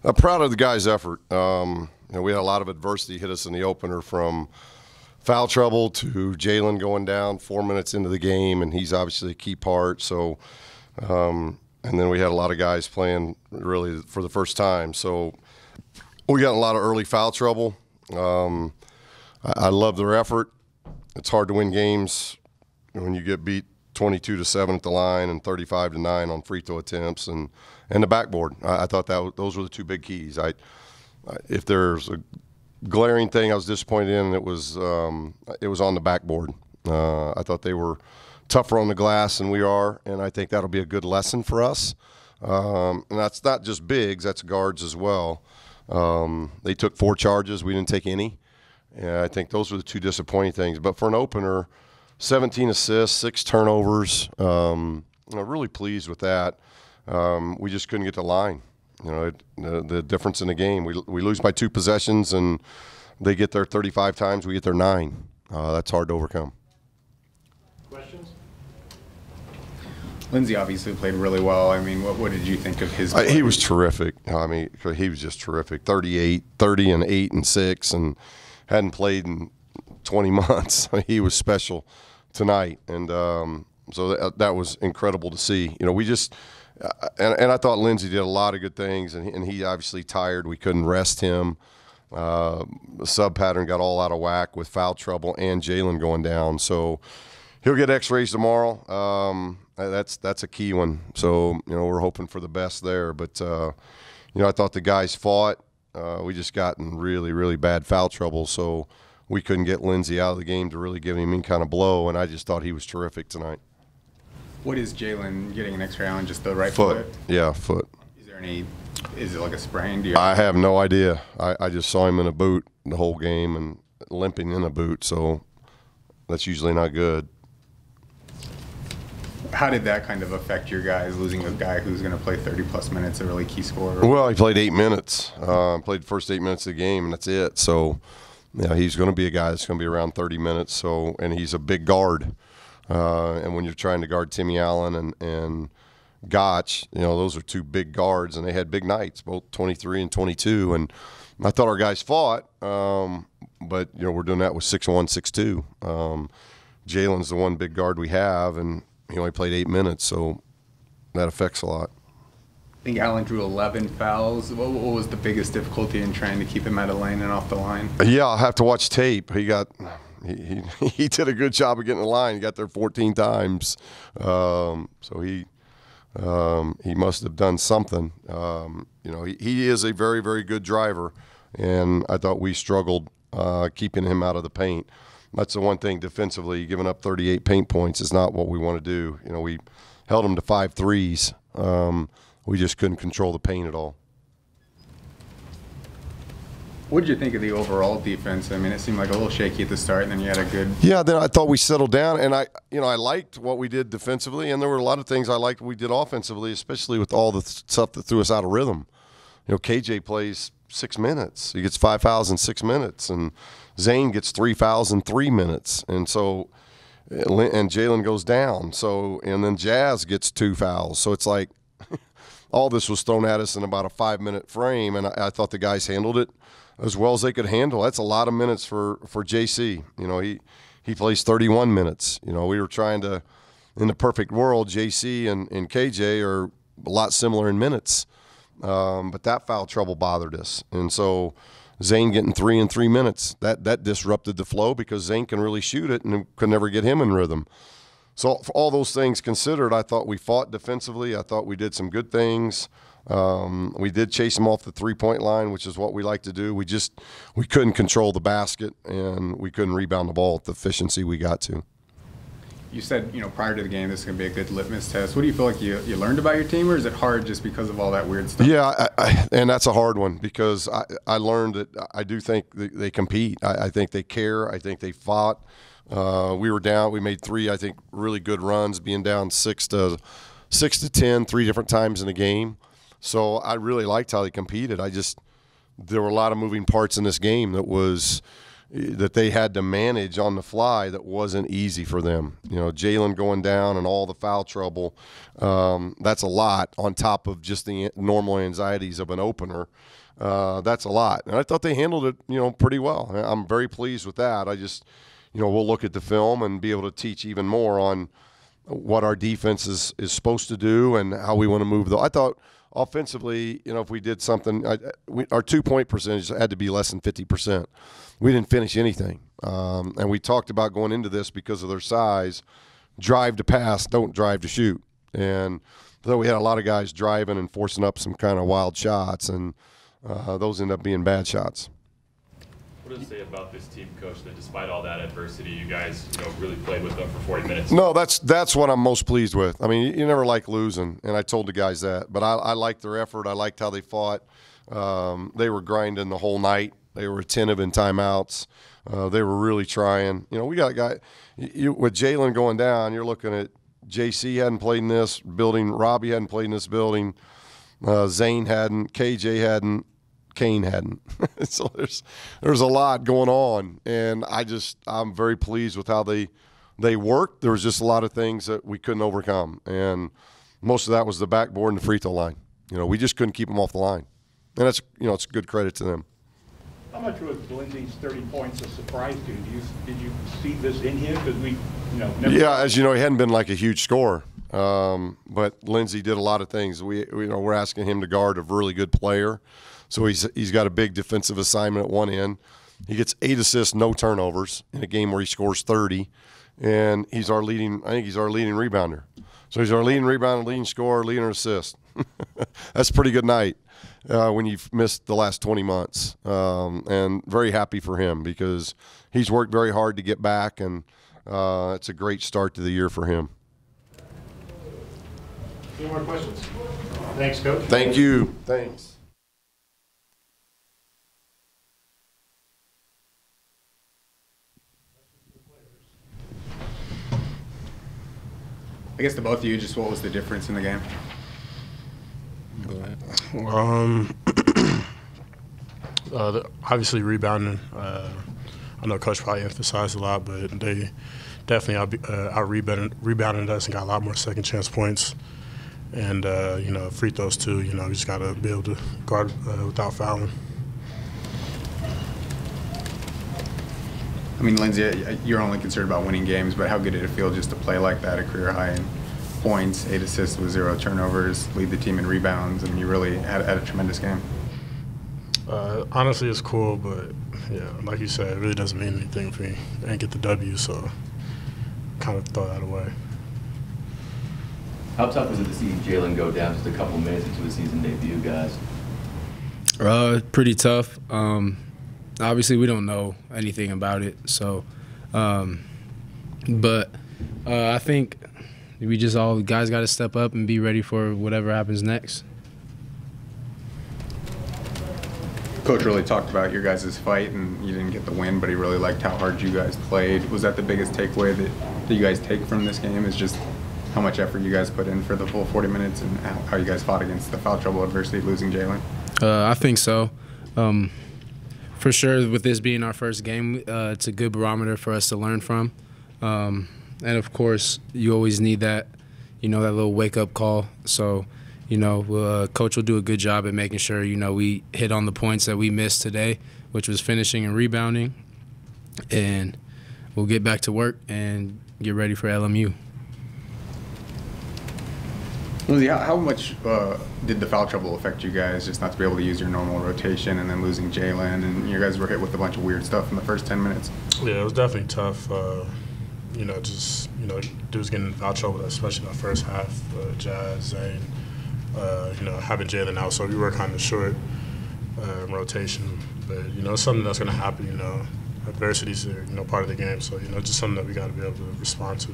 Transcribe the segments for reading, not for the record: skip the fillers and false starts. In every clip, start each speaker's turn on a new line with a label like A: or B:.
A: I'm proud of the guys' effort. We had a lot of adversity hit us in the opener, from foul trouble to Jalen going down 4 minutes into the game, and he's obviously a key part. So, and then we had a lot of guys playing really for the first time. So we got a lot of early foul trouble. I love their effort. It's hard to win games when you get beat 22-7 at the line and 35-9 on free throw attempts and the backboard. I thought those were the two big keys. If there's a glaring thing I was disappointed in, it was on the backboard. I thought they were tougher on the glass than we are, and I think that'll be a good lesson for us. And that's not just bigs, that's guards as well. They took 4 charges. We didn't take any. And I think those were the two disappointing things. But for an opener, 17 assists, 6 turnovers. I'm really pleased with that. We just couldn't get the line. The difference in the game. We lose by 2 possessions, and they get there 35 times. We get there 9. That's hard to overcome.
B: Questions?
C: Lindsey obviously played really well. I mean, what did you think of his play?
A: He was terrific. I mean, he was just terrific. 30 and 8 and 6, and hadn't played in 20 months. He was special tonight, and so that was incredible to see. We just and I thought Lindsey did a lot of good things, and he obviously tired. We couldn't rest him. The sub pattern got all out of whack with foul trouble and Jalen going down. So he'll get X-rays tomorrow. That's a key one. So we're hoping for the best there. But I thought the guys fought. We just got in really, really bad foul trouble, so we couldn't get Lindsey out of the game to really give him any kind of blow, and I just thought he was terrific tonight.
C: What is Jalen getting an X-ray on? Just the right
A: foot? Yeah, foot.
C: Is it like a sprain?
A: I have no idea. I just saw him in a boot the whole game and limping in a boot, so that's usually not good.
C: How did that kind of affect your guys, losing a guy who's going to play 30-plus minutes, a really key scorer?
A: Well, he played 8 minutes. Played the first 8 minutes of the game, and that's it. So, he's going to be a guy that's going to be around 30 minutes. So, and he's a big guard. And when you're trying to guard Timmy Allen and Gotch, those are 2 big guards, and they had big nights, both 23 and 22. And I thought our guys fought, but we're doing that with 6'1", 6'2". Jalen's the one big guard we have, and he only played 8 minutes, so that affects a lot.
C: I think Allen drew 11 fouls. What was the biggest difficulty in trying to keep him out of lane and off the line?
A: Yeah, I'll have to watch tape. He did a good job of getting the line. He got there 14 times, so he must have done something. He is a very, very good driver, and I thought we struggled keeping him out of the paint. That's the one thing defensively. Giving up 38 paint points is not what we want to do. We held them to 5 threes. We just couldn't control the paint at all.
C: What did you think of the overall defense? I mean, it seemed like a little shaky at the start, and then you had a good.
A: Yeah, then I thought we settled down, and I liked what we did defensively, and there were a lot of things I liked we did offensively, especially with all the stuff that threw us out of rhythm. KJ plays 6 minutes. He gets 5 fouls in 6 minutes, and Zane gets 3 fouls in 3 minutes, and Jalen goes down. So, and then Jazz gets 2 fouls. So it's like all this was thrown at us in about a 5-minute frame, and I thought the guys handled it as well as they could handle. That's a lot of minutes for JC. He plays 31 minutes. We were trying to, in the perfect world, JC and KJ are a lot similar in minutes. But that foul trouble bothered us. And so Zane getting 3 in 3 minutes, that disrupted the flow because Zane can really shoot it and could never get him in rhythm. So for all those things considered, I thought we fought defensively. I thought we did some good things. We did chase him off the 3-point line, which is what we like to do. We couldn't control the basket, and we couldn't rebound the ball at the efficiency we got to.
C: You said, prior to the game, this is going to be a good litmus test. What do you feel like you learned about your team, or is it hard just because of all that weird stuff?
A: Yeah, and that's a hard one because I learned that I do think they compete. I think they care. I think they fought. We were down. We made 3, I think, really good runs, being down 6 to 10 3 different times in the game. So I really liked how they competed. There were a lot of moving parts in this game that was that they had to manage on the fly that wasn't easy for them. You know, Jalen going down and all the foul trouble, that's a lot on top of just the normal anxieties of an opener. That's a lot. And I thought they handled it, you know, pretty well. I'm very pleased with that. I just, you know, we'll look at the film and be able to teach even more on what our defense is supposed to do and how we want to move. I thought offensively, you know, if we did something, our 2-point percentage had to be less than 50%. We didn't finish anything. And we talked about going into this because of their size, drive to pass, don't drive to shoot. And though we had a lot of guys driving and forcing up some kind of wild shots, and those end up being bad shots.
D: What does it say about this team, Coach, that despite all that adversity, you guys, you know, really played with them for 40 minutes?
A: No, that's what I'm most pleased with. I mean, you never like losing, and I told the guys that. But I liked their effort. I liked how they fought. They were grinding the whole night. They were attentive in timeouts. They were really trying. You know, we got a guy with Jalen going down. You're looking at JC hadn't played in this building. Robbie hadn't played in this building. Zane hadn't. KJ hadn't. Kane hadn't. So there's a lot going on, and I'm very pleased with how they worked. There was just a lot of things that we couldn't overcome, and most of that was the backboard and the free throw line. You know, we just couldn't keep them off the line, and that's, you know, it's a good credit to them.
B: How much was Lindsey's 30 points a surprise to you? Did you see this in him? Because we, you know, never.
A: Yeah, as you know, he hadn't been like a huge scorer, but Lindsey did a lot of things. We're asking him to guard a really good player. So he's got a big defensive assignment at one end. He gets 8 assists, no turnovers in a game where he scores 30, and I think he's our leading rebounder. So he's our leading rebounder, leading scorer, leading assist. That's a pretty good night when you've missed the last 20 months. And very happy for him because he's worked very hard to get back, and it's a great start to the year for him.
B: Any more questions? Thanks, Coach.
A: Thank you. Thanks.
C: I guess to both of you, just what was the difference in the game?
E: Go ahead.
F: Obviously rebounding. I know Coach probably emphasized a lot, but they definitely out-rebounded us and got a lot more second chance points. And, you know, free throws too. You know, we just got to be able to guard without fouling.
C: I mean, Lindsey, you're only concerned about winning games, but how good did it feel just to play like that, a career high in points, 8 assists with 0 turnovers, lead the team in rebounds? I mean, you really had a tremendous game.
F: Honestly, it's cool, but, yeah, like you said, it really doesn't mean anything for me. I didn't get the W, so kind of throw that away.
G: How tough was it to see Jalen go down just a couple minutes into his season debut, guys?
E: Pretty tough. Obviously, we don't know anything about it, so. But I think we just all guys got to step up and be ready for whatever happens next.
C: Coach really talked about your guys' fight, and you didn't get the win, but he really liked how hard you guys played. Was that the biggest takeaway that you guys take from this game, is just how much effort you guys put in for the full 40 minutes and how you guys fought against the foul trouble adversity, losing Jalen?
E: I think so. For sure, with this being our first game, it's a good barometer for us to learn from. And, of course, you always need that, you know, that little wake-up call. So, you know, Coach will do a good job at making sure, you know, we hit on the points that we missed today, which was finishing and rebounding. And we'll get back to work and get ready for LMU.
C: Lindsey, how much did the foul trouble affect you guys, just not to be able to use your normal rotation and then losing Jalen, and you guys were hit with a bunch of weird stuff in the first 10 minutes?
F: Yeah, it was definitely tough. You know, just, you know, dudes getting in foul trouble, especially in the first half. Jazz, Zane, you know, having Jalen out, so we were kind of short in rotation. But, you know, it's something that's going to happen, you know. Adversity's, you know, part of the game, so, you know, just something that we got to be able to respond to.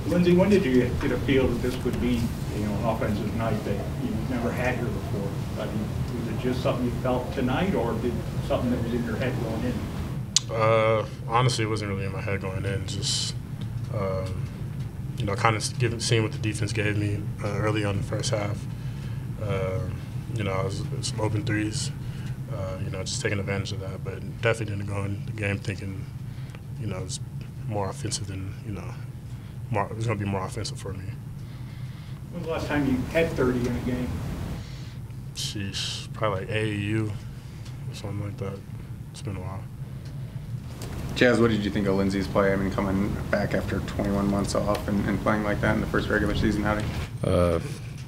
B: Lindsey, when did you get a feel that this would be, you know, an offensive night that you've never had here before? I mean, was it just something you felt tonight, or did something that was in your head going in?
F: Honestly, it wasn't really in my head going in. Just, you know, kind of seeing what the defense gave me early on in the first half. You know, some open threes. just taking advantage of that. But definitely didn't go in the game thinking, it's more offensive than, it's going to be more offensive for me.
B: When was the last time you had 30 in a game?
F: Sheesh, probably like AAU or something like that. It's been a while.
C: Jazz, what did you think of Lindsey's play? I mean, coming back after 21 months off and playing like that in the first regular season outing?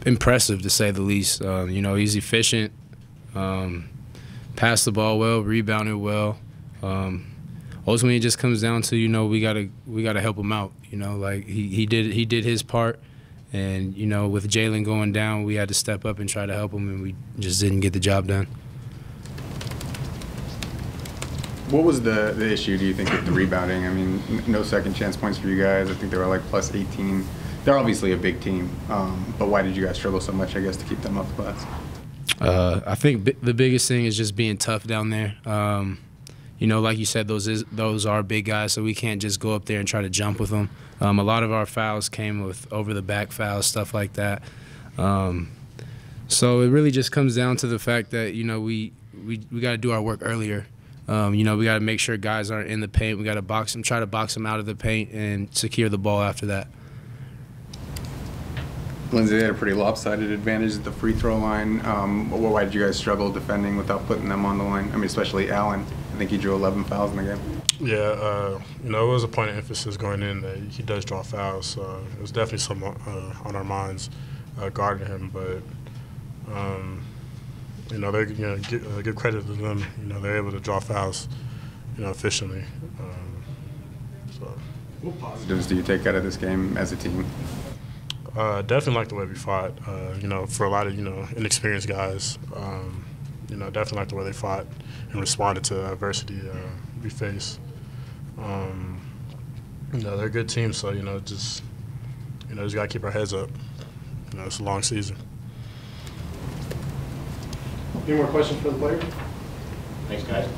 E: Impressive, to say the least. He's efficient, passed the ball well, rebounded well. Ultimately, it just comes down to, we gotta help him out. Like he did his part, and with Jalen going down, we had to step up and try to help him, and we just didn't get the job done.
C: What was the issue, do you think, with the rebounding? I mean, no second chance points for you guys. I think they were like plus 18. They're obviously a big team, but why did you guys struggle so much, I guess, to keep them up the glass?
E: I think the biggest thing is just being tough down there. Like you said, those are big guys, so we can't just go up there and try to jump with them. A lot of our fouls came with over-the-back fouls, stuff like that. So it really just comes down to the fact that, we got to do our work earlier. We got to make sure guys aren't in the paint. We got to box them, try to box them out of the paint, and secure the ball after that.
C: Lindsey, they had a pretty lopsided advantage at the free throw line. Why did you guys struggle defending without putting them on the line? I mean, especially Allen. I think he drew 11 fouls in the game.
F: Yeah, it was a point of emphasis going in that he does draw fouls. So it was definitely some on our minds guarding him. But they give credit to them. They're able to draw fouls, efficiently.
C: What positives do you take out of this game as a team?
F: Definitely like the way we fought. For a lot of inexperienced guys, definitely like the way they fought and responded to adversity we face. They're a good team, so just gotta keep our heads up. It's a long season.
H: Any more questions for the players?
I: Thanks, guys.